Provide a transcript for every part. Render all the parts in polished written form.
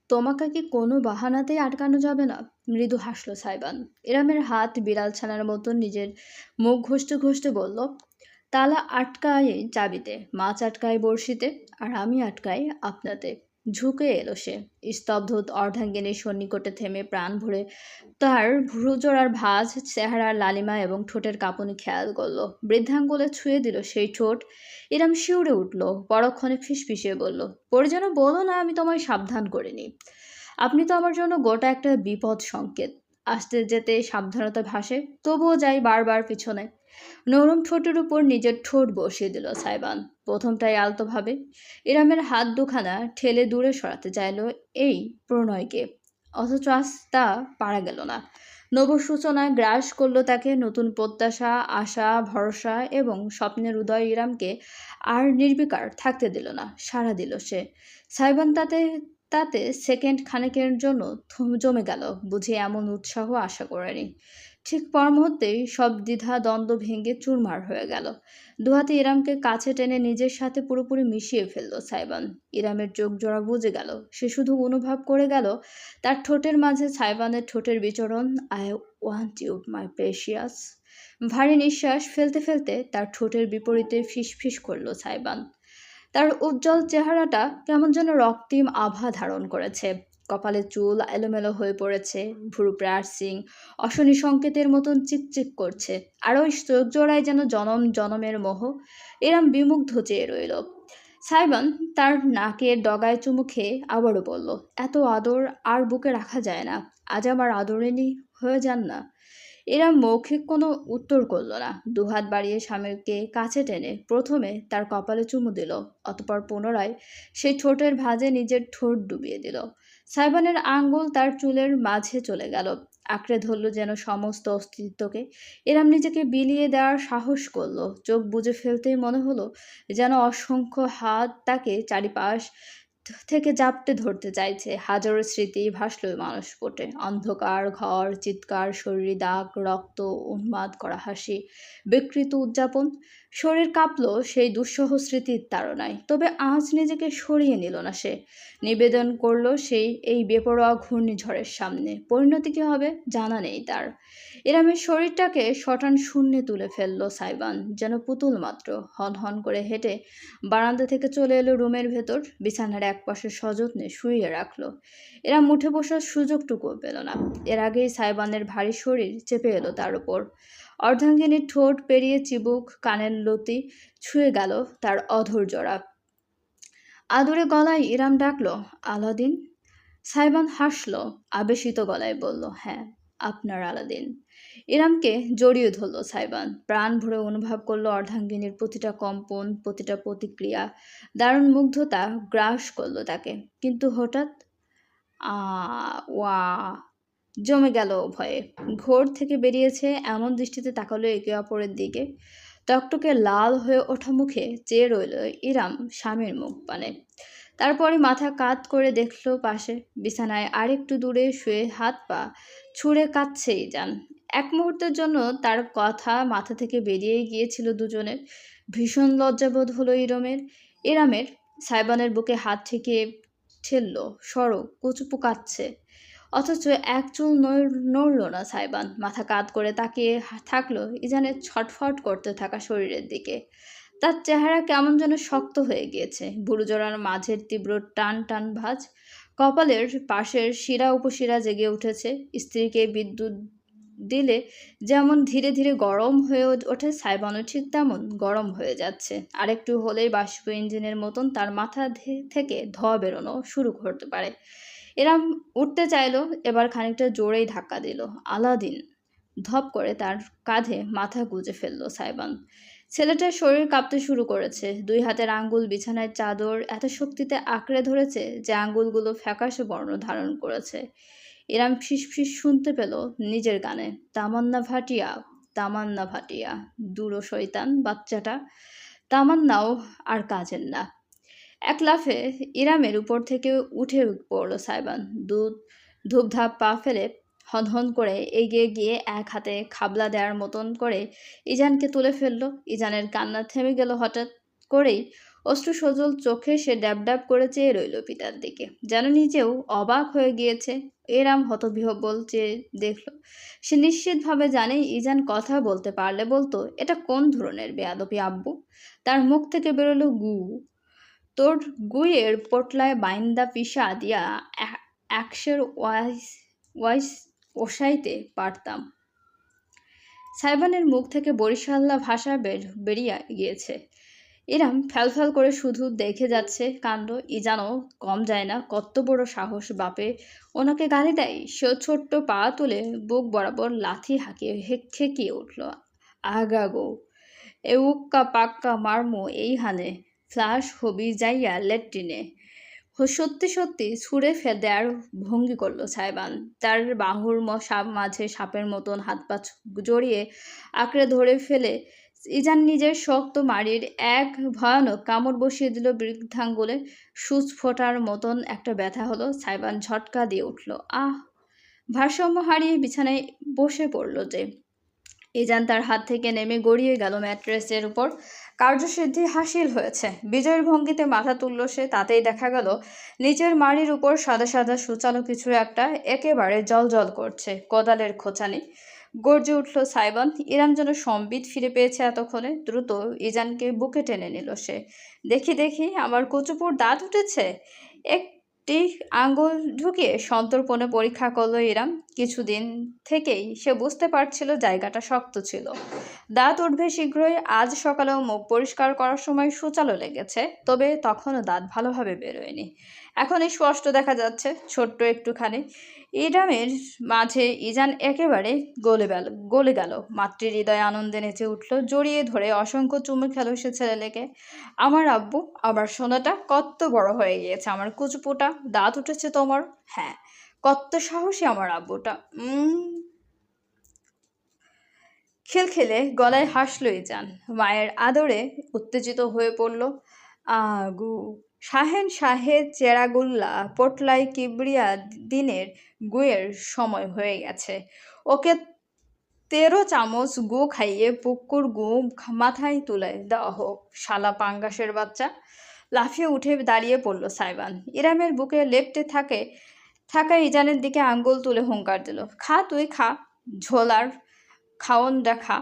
তোমাকে কি কোনো বাহানাতেই আটকানো যাবে না? মৃদু হাসল সাইবান। ইরামের হাত বিড়াল ছানার মতো নিজের মুখ ঘষতে ঘষতে বলল, তালা আটকায় চাবিতে, মাছ আটকায় বড়শিতে, আর আমি আটকাই আপনাতে। ঝুঁকে এলো সে। স্তব্ধ অর্ধাঙ্গিনীর সন্নিকটে থেমে প্রাণ ভরে তার ভ্রুজোড়ার ভাঁজ, চেহারার লালিমা এবং ঠোঁটের কাঁপুনি খেয়াল করল। বৃদ্ধাঙ্গুলে ছুঁয়ে দিল সেই ঠোঁট। ইরাম শিউরে উঠল, পরক্ষণে ফিসফিসিয়ে বলল, পরে যেন বলো না আমি তোমায় সাবধান করিনি। আপনি তো আমার জন্য গোটা একটা বিপদ সংকেত। আসতে যেতে সাবধানতা ভাসে, তবুও যাই বারবার পিছনে। নরম ঠোঁটের উপর নিজের ঠোঁট বসিয়ে দিল সাইবান, প্রথমটাই আলতোভাবে। ইরামের হাত দুখানা ঠেলে দূরে সরাতে চাইল এই প্রণয়কে, অথচ আজ তা পারা গেল না। নবসূচনা গ্রাস করলো তাকে, নতুন প্রত্যাশা, আশা, ভরসা এবং স্বপ্নের উদয় ইরামকে আর নির্বিকার থাকতে দিল না, সাড়া দিল সে। সাইবান তাতে তাতে সেকেন্ড খানেকের জন্য জমে গেল, বুঝি এমন উৎসাহ আশা করেনি। ঠিক পর মুহূর্তেই সব দ্বিধা দ্বন্দ্ব ভেঙে চুরমার হয়ে গেল। দুহাতে ইরামকে কাছে টেনে নিজের সাথে পুরোপুরি মিশিয়ে ফেলল সাইবান। ইরামের চোখ জোড়া বুজে গেল, সে শুধু অনুভব করে গেল তার ঠোঁটের মাঝে সাইবানের ঠোঁটের বিচরণ। I want you my precious. ভারী নিঃশ্বাস ফেলতে ফেলতে তার ঠোঁটের বিপরীতে ফিসফিস করল সাইবান। তার উজ্জ্বল চেহারাটা কেমন যেন রক্তিম আভা ধারণ করেছে। কপালে চুল এলোমেলো হয়ে পড়েছে, ভ্রু প্রার্সিং অশনি সংকেতের মতন চিকচিক করছে, আর ওই চোখ জোড়ায় যেন জনম জনমের মোহ। এরম বিমুগ্ধ চেয়ে রইল। সাইবান তার নাকের ডগায় চুমু খেয়ে আবারও বলল, এত আদর আর বুকে রাখা যায় না। আজ আমার আদরিনী হয়ে যান না। এরা মৌখিক কোনো উত্তর করল না। দুহাত বাড়িয়ে স্বামীকে কাছে টেনে প্রথমে তার কপালে চুমু দিল, অতপর পুনরায় সেই ঠোঁটের ভাঁজে নিজের ঠোঁট ডুবিয়ে দিল। সাইবানের আঙ্গুল তার চুলের মাঝে চলে গেল, আঁকড়ে ধরল যেন সমস্ত অস্তিত্বকে। এরাম নিজেকে বিলিয়ে দেওয়ার সাহস করল। চোখ বুজে ফেলতেই মনে হলো যেন অসংখ্য হাত তাকে চারিপাশ থেকে জাপটে ধরতে চাইছে। হাজারো স্মৃতি ভাসল মানসপটে, অন্ধকার ঘর, চিৎকার, শরীরে দাগ, রক্ত, উন্মাদ করা হাসি, বিকৃত উদযাপন। শরীর কাঁপলো সেই দুঃসহ স্মৃতির তাড়নায়। তবে আজ নিজেকে সরিয়ে নিল না সে। নিবেদন করলো সেই এই বেপরোয়া ঘূর্ণিঝড়ের সামনে। পরিণতি কী হবে জানা নেই তার। এরামের শরীরটাকে শটান শূন্যে তুলে ফেললো সাইবান, যেন পুতুল মাত্র। হন হন করে হেঁটে বারান্দা থেকে চলে এলো রুমের ভেতর, বিছানার একপাশে সযত্নে শুইয়ে রাখলো। এরা উঠে বসার সুযোগটুকুও পেল না। এর আগেই সাইবানের ভারী শরীর চেপে এলো তার উপর। অর্ধাঙ্গিনীর ঠোঁট পেরিয়ে চিবুক, কানের লতি ছুঁয়ে গেল তার অধর জোড়া। আদুরে গলায় ইরাম ডাকলো, আলাদিন। সাইবান হাসল, আবেশিত গলায় বলল, হ্যাঁ, আপনার আলাদিন। ইরামকে জড়িয়ে ধরল সাইবান, প্রাণ ভরে অনুভব করলো অর্ধাঙ্গিনীর প্রতিটা কম্পন, প্রতিটা প্রতিক্রিয়া। দারুণ মুগ্ধতা গ্রাস করলো তাকে। কিন্তু হঠাৎ আ ওয়া জমে গেল ভয়ে। ঘোর থেকে বেরিয়েছে এমন দৃষ্টিতে তাকালো একে অপরের দিকে। টকটকে লাল হয়ে ওঠা মুখে চেয়ে রইল ইরাম স্বামীর মুখ পানে। তারপরে মাথা কাত করে দেখলো পাশে বিছানায় আরেকটু দূরে শুয়ে হাত পা ছুঁড়ে কাঁদছেই যান। এক মুহূর্তের জন্য তার কথা মাথা থেকে বেরিয়ে গিয়েছিল দুজনের। ভীষণ লজ্জাবোধ হলো ইরামের। সাইবানের বুকে হাত ঠেকিয়ে ঠেললো, সরো, কচুপু কাচ্ছে। অথচ এক চুল নড়ল না সাইবান। মাথা কাত করে তাকিয়ে থাকলো ইজানের ছটফট করতে থাকা শরীরের দিকে। তার চেহারা কেমন যেন শক্ত হয়ে গিয়েছে, ভুরুজোড়ার মাঝের তীব্র টান টান ভাঁজ, কপালের পাশের শিরা উপশিরা জেগে উঠেছে। স্ত্রীকে বিদ্যুৎ দিলে যেমন ধীরে ধীরে গরম হয়ে ওঠে, সাইবানও ঠিক তেমন গরম হয়ে যাচ্ছে। আরেকটু হলেই বাষ্প ইঞ্জিনের মতন তার মাথা থেকে ধোঁয়া বেরোনো শুরু করতে পারে। এরাম উঠতে চাইলো, এবার খানিকটা জোরেই ধাক্কা দিল। আলাদিন। ধপ করে তার কাঁধে মাথা গুজে ফেলল সাইবান। ছেলেটার শরীর কাঁপতে শুরু করেছে। দুই হাতের আঙ্গুল বিছানায় চাদর এত শক্তিতে আঁকড়ে ধরেছে যে আঙ্গুলগুলো ফ্যাকাশে বর্ণ ধারণ করেছে। এরাম ফিসফিস শুনতে পেল নিজের কানে, তামান্না ভাটিয়া, তামান্না ভাটিয়া। দুরো শয়তান বাচ্চাটা। তামান্নাও আর কাজের না। এক লাফে ইরামের উপর থেকে উঠে পড়ল সাইবান। ধূপধাপ পা ফেলে হনহন করে এগিয়ে গিয়ে এক হাতে খাবলা দেওয়ার মতন করে ইজানকে তুলে ফেলল। ইজানের কান্না থেমে গেল হঠাৎ করেই। অশ্রু সজল চোখে সে ড্যাব ড্যাব করে চেয়ে রইল পিতার দিকে, যেন নিজেও অবাক হয়ে গিয়েছে। এরাম হতবিহ্বল চেয়ে দেখল। সে নিশ্চিতভাবে জানে ইজান কথা বলতে পারলে বলতো, এটা কোন ধরনের বেয়াদবি আব্বু? তার মুখ থেকে বেরোলো গু। তোর গুইয়ের পোটলায় বাইন্দা পিসা দিয়া একশের ওয়াইস ওয়াইস পোষাইতে পারতাম। সাইবানের মুখ থেকে বরিশাল্লা ভাষা বেরিয়ে গিয়েছে। ইরাম ফ্যালফ্যাল করে শুধু দেখে যাচ্ছে কাণ্ড। ইজানও কম যায় না, কত বড় সাহস বাপে ওনাকে গালি দেয়। সেও ছোট্ট পা তুলে বুক বরাবর লাথি হাঁকিয়ে খেকিয়ে উঠল। আগা গো, এ উক্কা পাক্কা মারমো এই হানে, ফ্লাশ হবি যাইয়া লেট্রিনে। সত্যি সত্যি ছুঁড়ে দেয়ার ভঙ্গি করলো সাইবান। তার বাহুর মাঝে সাপের মতন হাত পা জড়িয়ে আঁকড়ে ধরে ফেলে ইজান নিজের শক্ত মাড়ির এক ভয়ানক কামড় বসিয়ে দিল বৃদ্ধাঙ্গুলে। সূচ ফোটার মতন একটা ব্যথা হলো। সাইবান ঝটকা দিয়ে উঠল। আহ! ভারসাম্য হারিয়ে বিছানায় বসে পড়ল যে। ইজান তার হাত থেকে নেমে গড়িয়ে গেল ম্যাট্রেসের উপর। কার্যসিদ্ধি হাসিল হয়েছে। বিজয়ের ভঙ্গিতে মাথা তুলল সে। তাতেই দেখা গেল নিচের মাড়ির উপর সাদা সাদা সুচালো কিছু একটা একেবারে জল করছে। কোদালের খোঁচানি। গর্জে উঠল সাইবান। ইরাম যেন সম্বিত ফিরে পেয়েছে এতক্ষণে। দ্রুত ইজানকে বুকে টেনে নিল সে। দেখি দেখি, আমার কচুপুর দাঁত উঠেছে। একটি আঙ্গুল ঢুকিয়ে সন্তর্পণে পরীক্ষা করলো ইরাম। কিছুদিন থেকেই সে বুঝতে পারছিল জায়গাটা শক্ত ছিল। দাঁত উঠবে শীঘ্রই। আজ সকালেও মুখ পরিষ্কার করার সময় সুচালো লেগেছে, তবে তখনও দাঁত ভালোভাবে বেরোয়নি। এখন এই স্পষ্ট দেখা যাচ্ছে, ছোট্ট একটুখানি। ইরামের মাঝে ইজান একেবারে গলে গেল। মাতৃ হৃদয়ে আনন্দে নেচে উঠল। জড়িয়ে ধরে অসংখ্য চুমু খেল সে ছেলেকে। আমার আব্বু, আমার সোনাটা কত বড় হয়ে গিয়েছে, আমার কুচুপুটা। দাঁত উঠেছে তোমার? হ্যাঁ। কত সাহসী আমার আব্বুটা। খিলখিলে গলায় হাসল ইজান। মায়ের আদরে উত্তেজিত হয়ে পড়ল। আগু শাহেন শাহে চেরাগুল্লা পোটলাই কিবরিয়া দিনের গুয়ের সময় হয়ে গেছে। ওকে 13 চামচ গু খাইয়ে পুকুর গু মাথায় তুলে দেওয়া হোক, শালা পাঙ্গাসের বাচ্চা। লাফিয়ে উঠে দাঁড়িয়ে পড়ল সাইবান। ইরামের বুকে লেপ্টে থাকা ইজানের দিকে আঙ্গুল তুলে হুঙ্কার দিল। খা তুই খা, ঝোলার খাওন দেখা।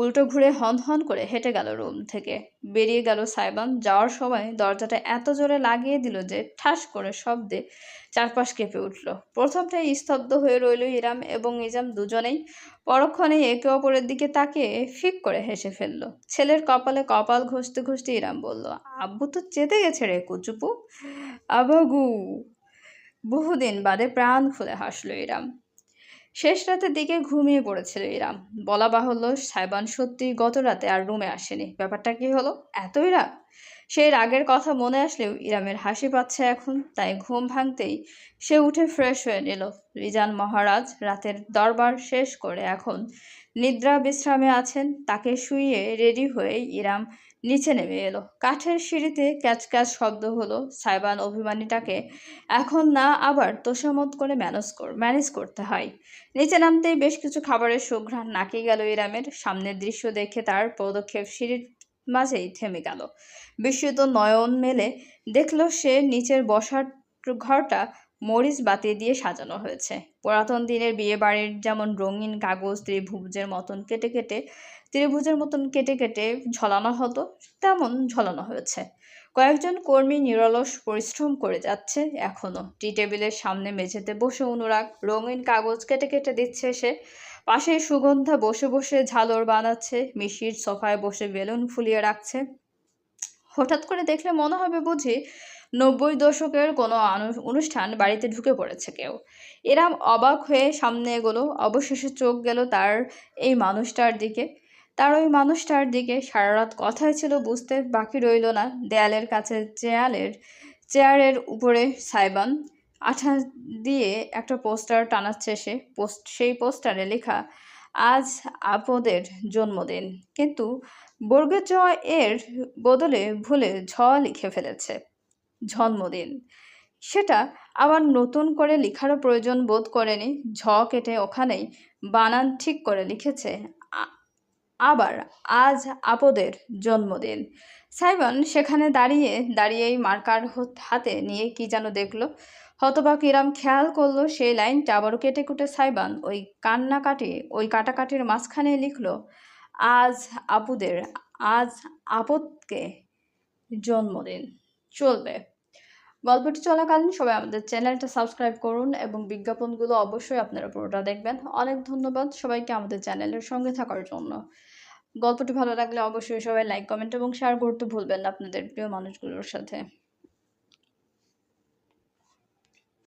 উল্টো ঘুরে হন হন করে হেঁটে গেল রুম থেকে। বেরিয়ে গেল সাইবান। যাওয়ার সময় দরজাটা এত জোরে লাগিয়ে দিল যে ঠাস করে শব্দে চারপাশ কেঁপে উঠল। প্রথমটাই স্তব্ধ হয়ে রইল ইরাম এবং ইজাম দুজনেই। পরক্ষণেই একে অপরের দিকে তাকিয়ে ফিক করে হেসে ফেলল। ছেলের কপালে কপাল ঘষতে ঘষতে ইরাম বলল, আব্বু তো চেতে গেছে রে কুচুপু। আবাগু। বহুদিন বাদে প্রাণ খুলে হাসল ইরাম। শেষ রাতের দিকে ঘুমিয়ে পড়েছিল ইরাম। বলা বাহুল্য, সাইবান সত্যি গত রাতে আর রুমে আসেনি। ব্যাপারটা কি হলো? এতই রাগ? সেই রাগের কথা মনে আসলেও ইরামের হাসি পাচ্ছে এখন। তাই ঘুম ভাঙতেই সে উঠে ফ্রেশ হয়ে নিল। রিজান মহারাজ রাতের দরবার শেষ করে এখন নিদ্রা বিশ্রামে আছেন। তাকে শুইয়ে রেডি হয়ে ইরাম নিচে নেমে এলো। কাঠের সিঁড়িতে ক্যাচ ক্যাচ শব্দ হলো। সাইবান অভিমানীটাকে এখন না আবার তোষামত করে ম্যানেজ করতে হয়। নিচে নামতেই বেশ কিছু খাবারের সুঘ্রাণ নাকে গেল ইরামের। সামনের দৃশ্য দেখে তার পদক্ষেপ সিঁড়ির মাঝেই থেমে গেল। বিস্মিত নয়ন মেলে দেখল সে নিচের বসার ঘরটা মরিচ বাতি দিয়ে সাজানো হয়েছে। পুরাতন দিনের বিয়ে বাড়ির যেমন রঙিন কাগজ ত্রিভুজের মতন কেটে কেটে ঝোলানো হতো, তেমন ঝোলানো হয়েছে। কয়েকজন কর্মী নিরলস পরিশ্রম করে যাচ্ছে এখনো। টি টেবিলের সামনে মেঝেতে বসে অনুরাগ রঙিন কাগজ কেটে কেটে দিচ্ছে সে। পাশে সুগন্ধা বসে বসে ঝালর বানাচ্ছে। মিশির সোফায় বসে বেলুন ফুলিয়ে রাখছে। হঠাৎ করে দেখলে মনে হবে বুঝি 90 দশকের কোনো অনুষ্ঠান বাড়িতে ঢুকে পড়েছে কেউ। এরাম অবাক হয়ে সামনে এগোলো। অবশেষে চোখ গেল ওই মানুষটার দিকে। সারা রাত কথাই ছিল, বুঝতে বাকি রইল না। দেয়ালের কাছে চেয়ারের উপরে সাইবান আঠা দিয়ে একটা পোস্টার টানাচ্ছে সে। সেই পোস্টারে লেখা, আজ আপদের জন্মদিন। কিন্তু বর্গে জ এর বদলে ভুলে ঝ লিখে ফেলেছে। জন্মদিন। সেটা আবার নতুন করে লেখারও প্রয়োজন বোধ করেনি। ঝ কেটে ওখানেই বানান ঠিক করে লিখেছে আবার আজ আপদের জন্মদিন। সাইমন সেখানে দাঁড়িয়েই মার্কার হাতে নিয়ে কি যেন দেখলো। হতবাক ইরাম খেয়াল করলো সেই লাইনটা আবারও কেটে কুটে সাইবান ওই কাটাকাটির মাঝখানে লিখলো, আজ আপুদের আজ আপদকে জন্মদিন। চলবে। গল্পটি চলাকালীন সবাই আমাদের চ্যানেলটা সাবস্ক্রাইব করুন এবং বিজ্ঞাপনগুলো অবশ্যই আপনারা পুরোটা দেখবেন। অনেক ধন্যবাদ সবাইকে আমাদের চ্যানেলের সঙ্গে থাকার জন্য। গল্পটি ভালো লাগলে অবশ্যই সবাই লাইক, কমেন্ট এবং শেয়ার করতে ভুলবেন না আপনাদের প্রিয় মানুষগুলোর সাথে।